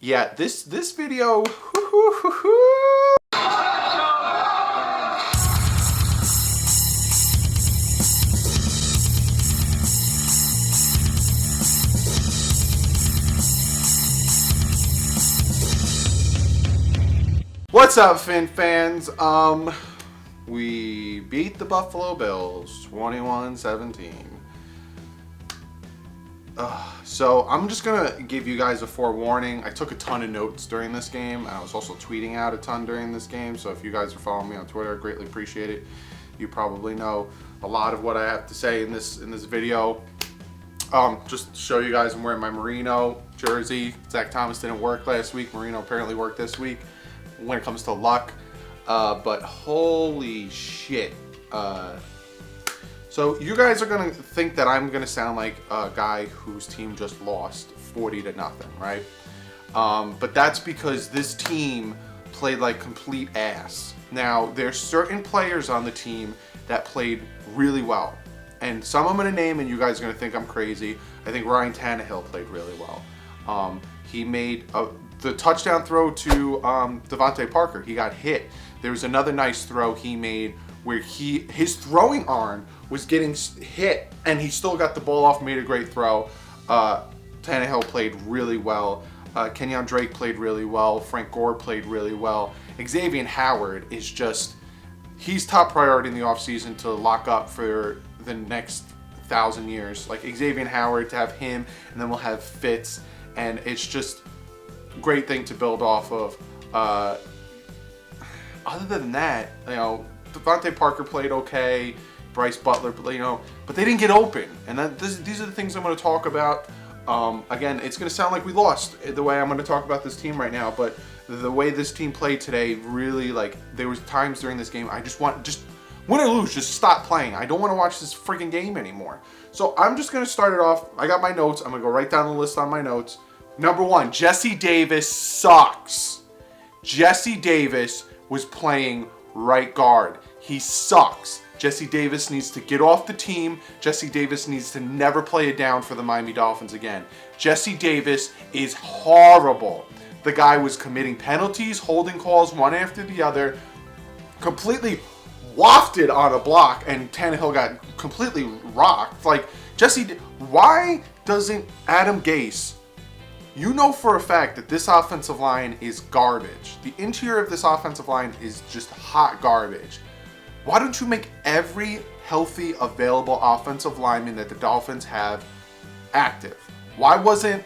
Yeah, this video. What's up, fans? We beat the Buffalo Bills 21-17. So I'm just gonna give you guys a forewarning. I took a ton of notes during this game, and I was also tweeting out a ton during this game. So if you guys are following me on Twitter, I greatly appreciate it. You probably know a lot of what I have to say in this video. Just to show you guys, I'm wearing my Merino jersey. Zach Thomas didn't work last week. Merino apparently worked this week when it comes to luck. But holy shit. So you guys are gonna think that I'm gonna sound like a guy whose team just lost 40-0, right? But that's because this team played like complete ass. Now, there's certain players on the team that played really well. And some I'm gonna name, and you guys are gonna think I'm crazy. I think Ryan Tannehill played really well. He made the touchdown throw to Devontae Parker. He got hit. There was another nice throw he made where his throwing arm was getting hit, and he still got the ball off, made a great throw. Tannehill played really well. Kenyon Drake played really well. Frank Gore played really well. Xavier Howard is just, he's top priority in the offseason to lock up for the next 1,000 years. Like Xavier Howard, to have him, and then we'll have Fitz, and it's just a great thing to build off of. Other than that, you know, Devontae Parker played okay, Bryce Butler, you know, but they didn't get open. And these are the things I'm going to talk about. Again, it's going to sound like we lost the way I'm going to talk about this team right now, but the way this team played today, really, like, there was times during this game I just win or lose, just stop playing. I don't want to watch this freaking game anymore. So I'm just going to start it off. I got my notes. I'm going to go right down the list on my notes. Number one, Jesse Davis sucks. Jesse Davis was playing right guard. He sucks. Jesse Davis needs to get off the team. Jesse Davis needs to never play it down for the Miami Dolphins again. Jesse Davis is horrible. The guy was committing penalties, holding calls one after the other, completely wafted on a block, and Tannehill got completely rocked. Like, why doesn't Adam Gase, you know for a fact that this offensive line is garbage. The interior of this offensive line is just hot garbage. Why don't you make every healthy, available offensive lineman that the Dolphins have active? Why wasn't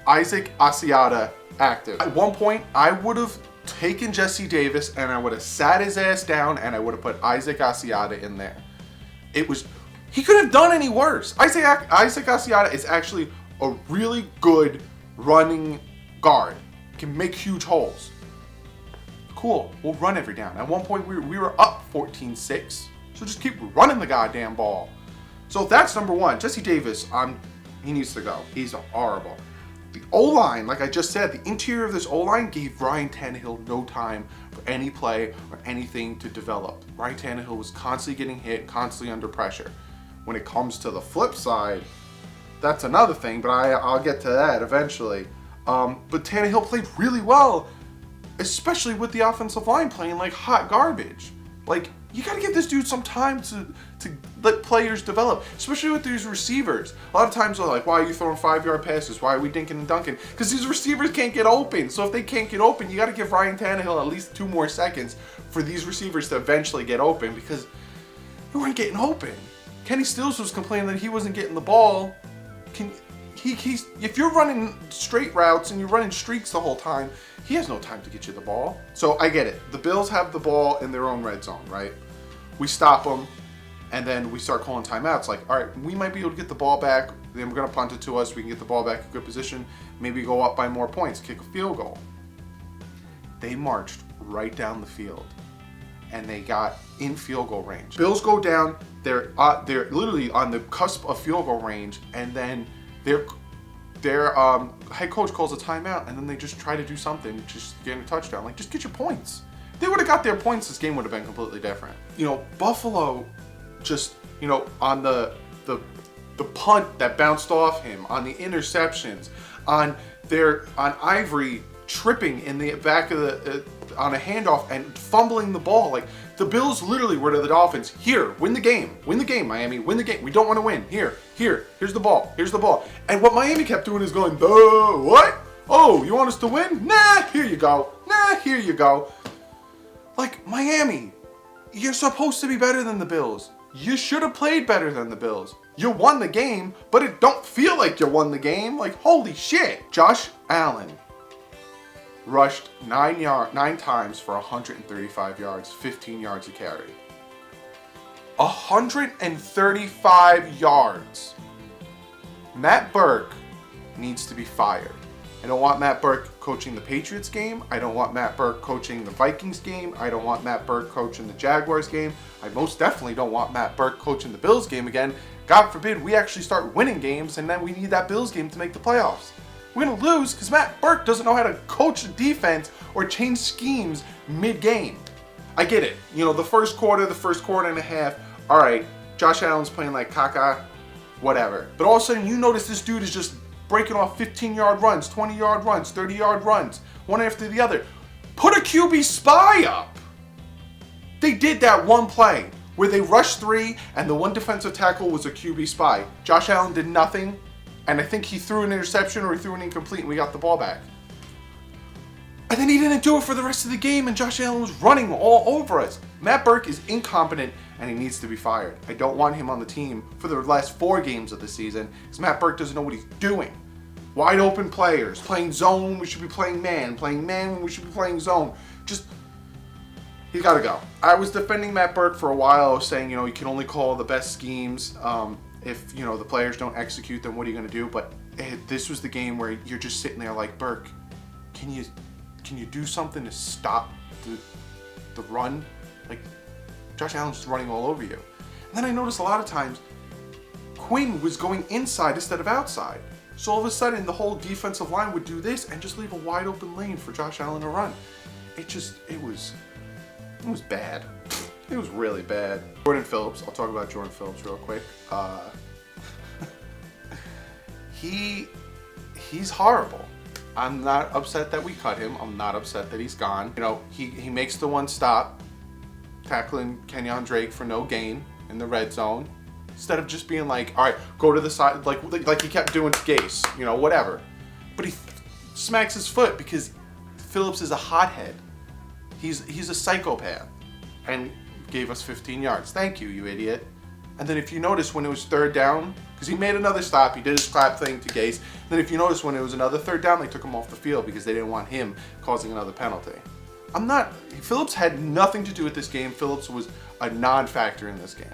Isaac Asiata active? At one point, I would have taken Jesse Davis and I would have sat his ass down and I would have put Isaac Asiata in there. He couldn't have done any worse. Isaac Asiata is actually a really good running guard. Can make huge holes. Cool, we'll run every down. At one point, we were up 14-6, so just keep running the goddamn ball. So that's number one. Jesse Davis, he needs to go. He's horrible. The O-line, like I just said, the interior of this O-line gave Ryan Tannehill no time for any play or anything to develop. Ryan Tannehill was constantly getting hit, constantly under pressure. When it comes to the flip side, that's another thing, but I'll get to that eventually. But Tannehill played really well, especially with the offensive line playing like hot garbage. Like, you gotta give this dude some time to let players develop, especially with these receivers. A lot of times they're like, why are you throwing 5-yard passes? Why are we dinking and dunking? Because these receivers can't get open. So if they can't get open, you gotta give Ryan Tannehill at least 2 more seconds for these receivers to eventually get open, because they weren't getting open. Kenny Stills was complaining that he wasn't getting the ball. If you're running straight routes and you're running streaks the whole time, he has no time to get you the ball. So I get it. The Bills have the ball in their own red zone, right? We stop them, and then we start calling timeouts. Like, all right, we might be able to get the ball back. Then we're going to punt it to us. We can get the ball back in good position. Maybe go up by more points, kick a field goal. They marched right down the field, and they got in field goal range. Bills go down. They're literally on the cusp of field goal range, and then their head coach calls a timeout, and then they just try to do something, just get a touchdown. Like, just get your points. If they would have got their points, this game would have been completely different. You know, Buffalo just, you know, on the punt that bounced off him, on the interceptions, on Ivory tripping in the back of the on a handoff and fumbling the ball. Like, the Bills literally were to the Dolphins, here, win the game, Miami, win the game. We don't want to win. Here's the ball. And what Miami kept doing is going, what? Oh, you want us to win? Nah, here you go. Like, Miami, you're supposed to be better than the Bills. You should have played better than the Bills. You won the game, but it don't feel like you won the game. Like, holy shit. Josh Allen rushed 9 times for 135 yards, 15 yards a carry. 135 yards. Matt Burke needs to be fired. I don't want Matt Burke coaching the Patriots game. I don't want Matt Burke coaching the Vikings game. I don't want Matt Burke coaching the Jaguars game. I most definitely don't want Matt Burke coaching the Bills game again. God forbid we actually start winning games and then we need that Bills game to make the playoffs. We're going to lose because Matt Burke doesn't know how to coach a defense or change schemes mid-game. I get it. You know, the first quarter and a half, all right, Josh Allen's playing like caca, whatever. But all of a sudden you notice this dude is just breaking off 15-yard runs, 20-yard runs, 30-yard runs, one after the other. Put a QB spy up. They did that one play where they rushed 3 and the one defensive tackle was a QB spy. Josh Allen did nothing, and I think he threw an interception or he threw an incomplete and we got the ball back. And then he didn't do it for the rest of the game and Josh Allen was running all over us. Matt Burke is incompetent and he needs to be fired. I don't want him on the team for the last 4 games of the season because Matt Burke doesn't know what he's doing. Wide open players, playing zone when we should be playing man when we should be playing zone. Just, he's got to go. I was defending Matt Burke for a while. I was saying, you know, you can only call the best schemes. If, you know, the players don't execute them, what are you going to do? But this was the game where you're just sitting there like, Burke, can you do something to stop the run? Like, Josh Allen's just running all over you. And then I noticed a lot of times Quinn was going inside instead of outside. So all of a sudden the whole defensive line would do this and just leave a wide open lane for Josh Allen to run. It was bad. It was really bad. Jordan Phillips, I'll talk about Jordan Phillips real quick. He's horrible. I'm not upset that we cut him. I'm not upset that he's gone. You know, he makes the one stop, tackling Kenyon Drake for no gain in the red zone, instead of just being like, all right, go to the side, like he kept doing to Gase, you know, whatever. But he smacks his foot because Phillips is a hothead. He's a psychopath, and gave us 15 yards. Thank you, you idiot. And then if you notice when it was 3rd down, because he made another stop, he did his clap thing to Gase. Then if you notice when it was another 3rd down, they took him off the field because they didn't want him causing another penalty. Phillips had nothing to do with this game. Phillips was a non-factor in this game.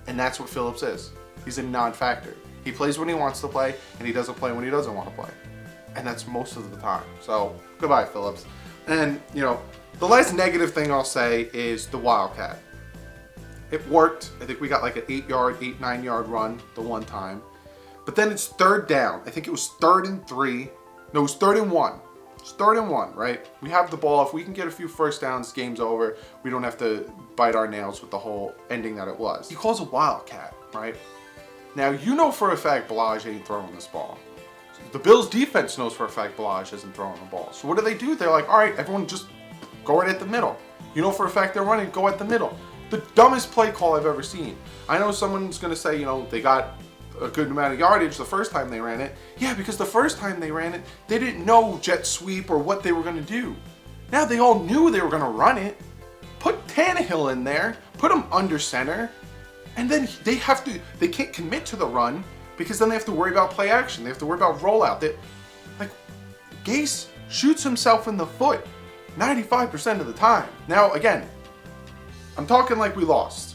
And that's what Phillips is. He's a non-factor. He plays when he wants to play, and he doesn't play when he doesn't want to play. And that's most of the time. So, goodbye, Phillips. And, you know, the last negative thing I'll say is the Wildcat. It worked. I think we got like an 9-yard run the one time. But then it's 3rd down. I think it was 3rd and 3. No, it was 3rd and 1. It's 3rd and 1, right? We have the ball. If we can get a few first downs, game's over. We don't have to bite our nails with the whole ending that it was. He calls a Wildcat, right? Now, you know for a fact Blige ain't throwing this ball. The Bills defense knows for a fact Blige isn't throwing the ball. So what do? They're like, all right, everyone just go right at the middle. You know for a fact they're running, go at the middle. The dumbest play call I've ever seen. I know someone's going to say, you know, they got a good amount of yardage the first time they ran it. Yeah, because the first time they ran it, they didn't know jet sweep or what they were going to do. Now they all knew they were going to run it. Put Tannehill in there, put him under center, and then they can't commit to the run because then they have to worry about play action. They have to worry about rollout. Gase shoots himself in the foot 95% of the time. Now, again, I'm talking like we lost.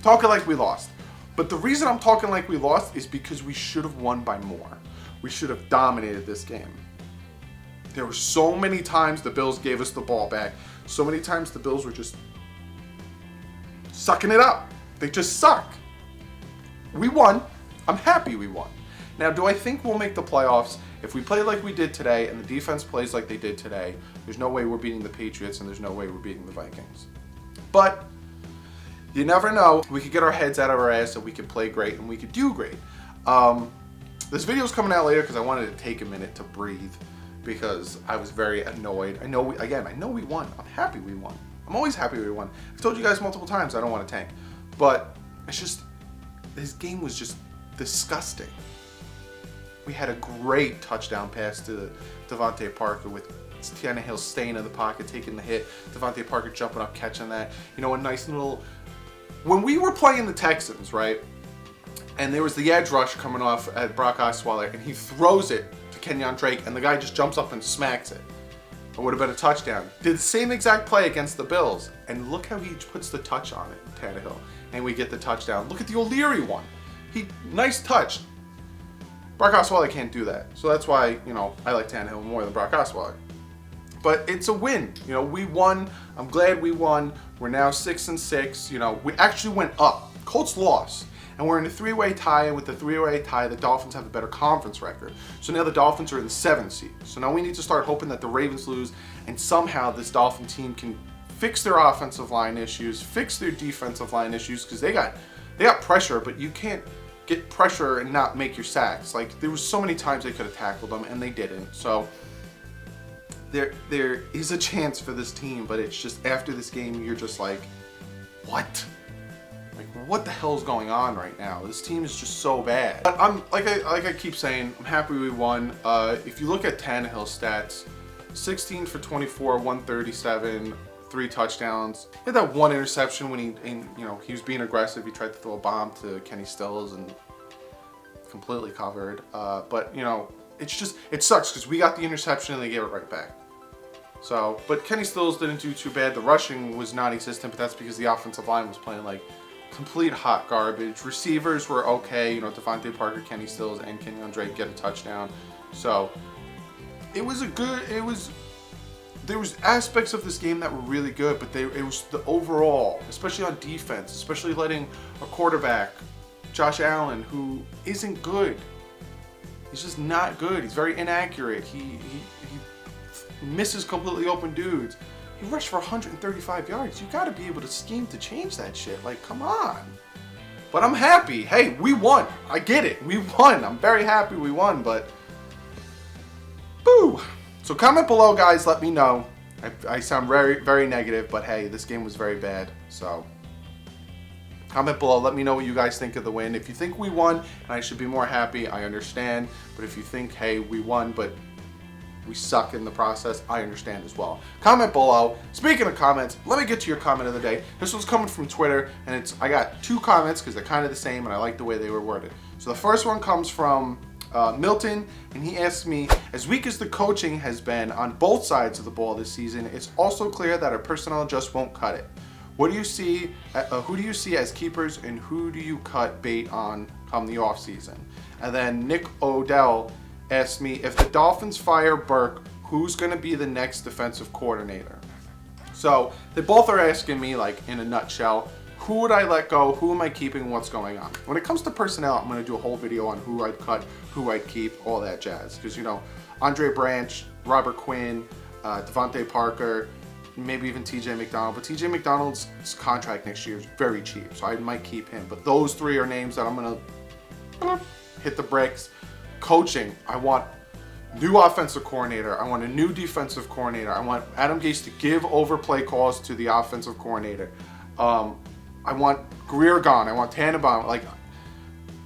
But the reason I'm talking like we lost is because we should have won by more. We should have dominated this game. There were so many times the Bills gave us the ball back. So many times the Bills were just sucking it up. They just suck. We won. I'm happy we won. Now, do I think we'll make the playoffs? If we play like we did today and the defense plays like they did today, there's no way we're beating the Patriots and there's no way we're beating the Vikings. But you never know. We could get our heads out of our ass and we could play great and we could do great. This video is coming out later because I wanted to take a minute to breathe. because I was very annoyed. I know we won. I'm happy we won. I'm always happy we won. I've told you guys multiple times I don't want to tank. But it's just, this game was just disgusting. We had a great touchdown pass to Devontae Parker with Tannehill staying in the pocket, taking the hit. Devontae Parker jumping up, catching that. You know, a nice little... When we were playing the Texans, right? And there was the edge rush coming off at Brock Osweiler, and he throws it to Kenyon Drake, and the guy just jumps up and smacks it. It would have been a touchdown. Did the same exact play against the Bills, and look how he puts the touch on it, Tannehill, and we get the touchdown. Look at the O'Leary one. Nice touch. Brock Osweiler can't do that, so that's why, you know, I like Tannehill more than Brock Osweiler. But it's a win. You know, we won. I'm glad we won. We're now 6-6. You know, we actually went up. Colts lost. And we're in a three-way tie, and with the three-way tie, the Dolphins have a better conference record. So now the Dolphins are in the 7th seed. So now we need to start hoping that the Ravens lose, and somehow this Dolphin team can fix their offensive line issues, fix their defensive line issues, because they got pressure, but you can't get pressure and not make your sacks. Like, there was so many times they could have tackled them, and they didn't. So there is a chance for this team, but it's just after this game, you're just like, what? Like, what the hell is going on right now? This team is just so bad. But I'm like I keep saying, I'm happy we won. If you look at Tannehill's stats, 16 for 24, 137, 3 touchdowns. He had that one interception when he was being aggressive. He tried to throw a bomb to Kenny Stills and completely covered. But you know, it sucks because we got the interception and they gave it right back. So, but Kenny Stills didn't do too bad. The rushing was non-existent, but that's because the offensive line was playing like complete hot garbage. Receivers were okay. You know, Devontae Parker, Kenny Stills, and Kenyon Drake get a touchdown. So it was there was aspects of this game that were really good, but it was the overall, especially on defense, especially letting a quarterback, Josh Allen, who isn't good. He's just not good. He's very inaccurate. He misses completely open dudes. He rushed for 135 yards. You got to be able to scheme to change that shit. Like, come on. But I'm happy. Hey, we won. I get it. We won. I'm very happy we won, but boo. So comment below, guys. Let me know. I sound very, very negative, but hey, this game was very bad. So comment below. Let me know what you guys think of the win. If you think we won and I should be more happy, I understand. But if you think, hey, we won, but we suck in the process, I understand as well. Comment below. Speaking of comments, let me get to your comment of the day. This one's coming from Twitter, and I got 2 comments because they're kind of the same, and I like the way they were worded. So the first one comes from Milton, and he asked me, as weak as the coaching has been on both sides of the ball this season, it's also clear that our personnel just won't cut it. What do you see? Who do you see as keepers, and who do you cut bait on come the offseason? And then Nick Odell asked me, if the Dolphins fire Burke, who's going to be the next defensive coordinator? So they both are asking me, like, in a nutshell, who would I let go? Who am I keeping? What's going on? When it comes to personnel, I'm going to do a whole video on who I'd cut, who I'd keep, all that jazz. Because, you know, Andre Branch, Robert Quinn, Devontae Parker, maybe even TJ McDonald. But TJ McDonald's contract next year is very cheap, so I might keep him. But those 3 are names that I'm going to hit the bricks. Coaching, I want new offensive coordinator. I want a new defensive coordinator. I want Adam Gase to give over play calls to the offensive coordinator. I want Greer gone. I want Tannenbaum. Like,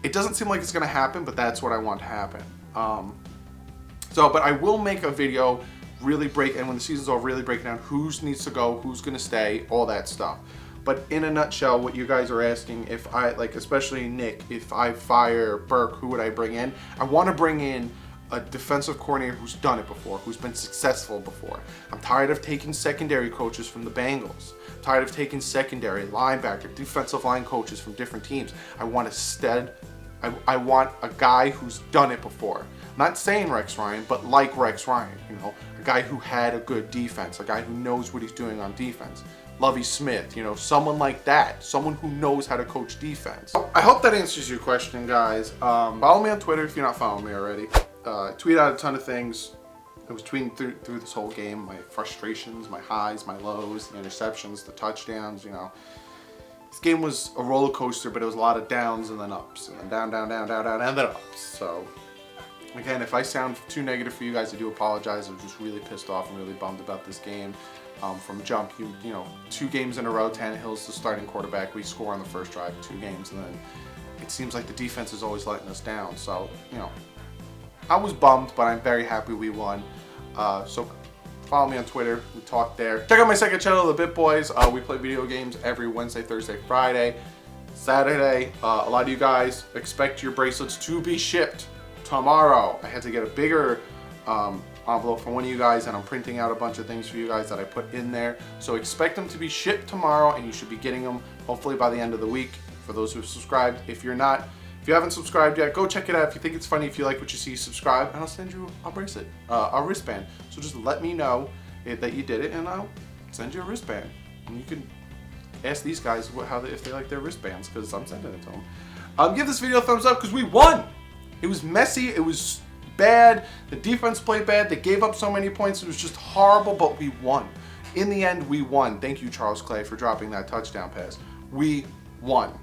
it doesn't seem like it's going to happen, but that's what I want to happen. But I will make a video really and when the season's over, really breaking down who needs to go, who's going to stay, all that stuff. But in a nutshell, what you guys are asking, if I, like, especially Nick, if I fire Burke, who would I bring in? I want to bring in a defensive coordinator who's done it before, who's been successful before. I'm tired of taking secondary coaches from the Bengals. I'm tired of taking secondary, linebacker, defensive line coaches from different teams. I want I want a guy who's done it before. I'm not saying Rex Ryan, but like Rex Ryan, you know, a guy who had a good defense, a guy who knows what he's doing on defense. Lovie Smith, you know, someone like that, someone who knows how to coach defense. I hope that answers your question, guys. Follow me on Twitter if you're not following me already. Tweet out a ton of things. I was tweeting through this whole game, my frustrations, my highs, my lows, the interceptions, the touchdowns, you know. This game was a roller coaster, but it was a lot of downs and then ups, and then down, and then ups. So Again, if I sound too negative for you guys, I do apologize. I'm just really pissed off and really bummed about this game. From jump, you know, 2 games in a row, Tannehill's the starting quarterback. We score on the first drive, 2 games, and then it seems like the defense is always letting us down. So, you know, I was bummed, but I'm very happy we won. So follow me on Twitter. We talk there. Check out my second channel, The Bit Boys. We play video games every Wednesday, Thursday, Friday, Saturday. A lot of you guys expect your bracelets to be shipped tomorrow. I had to get a bigger envelope from one of you guys, and I'm printing out a bunch of things for you guys that I put in there. So expect them to be shipped tomorrow, and you should be getting them hopefully by the end of the week. For those who have subscribed, if you haven't subscribed yet, go check it out. If you think it's funny, if you like what you see, subscribe, and I'll send you a bracelet, a wristband. So just let me know that you did it, and I'll send you a wristband. And you can ask these guys if they like their wristbands, because I'm sending it to them. Give this video a thumbs up because we won. It was messy. It was bad. The defense played bad. They gave up so many points. It was just horrible, but we won. In the end, we won. Thank you, Charles Clay, for dropping that touchdown pass. We won.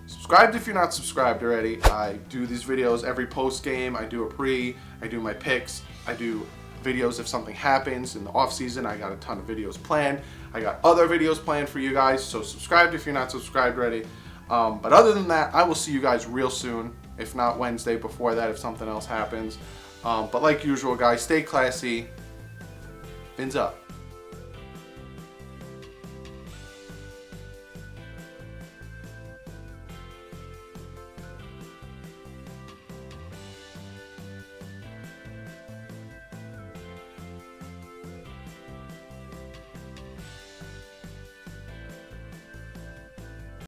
Subscribe if you're not subscribed already. I do these videos every post game. I do a pre. I do my picks. I do videos if something happens in the off season. I got a ton of videos planned. I got other videos planned for you guys. So subscribe if you're not subscribed already. But other than that, I will see you guys real soon. If not Wednesday before that, if something else happens. But like usual, guys, stay classy. Fins up.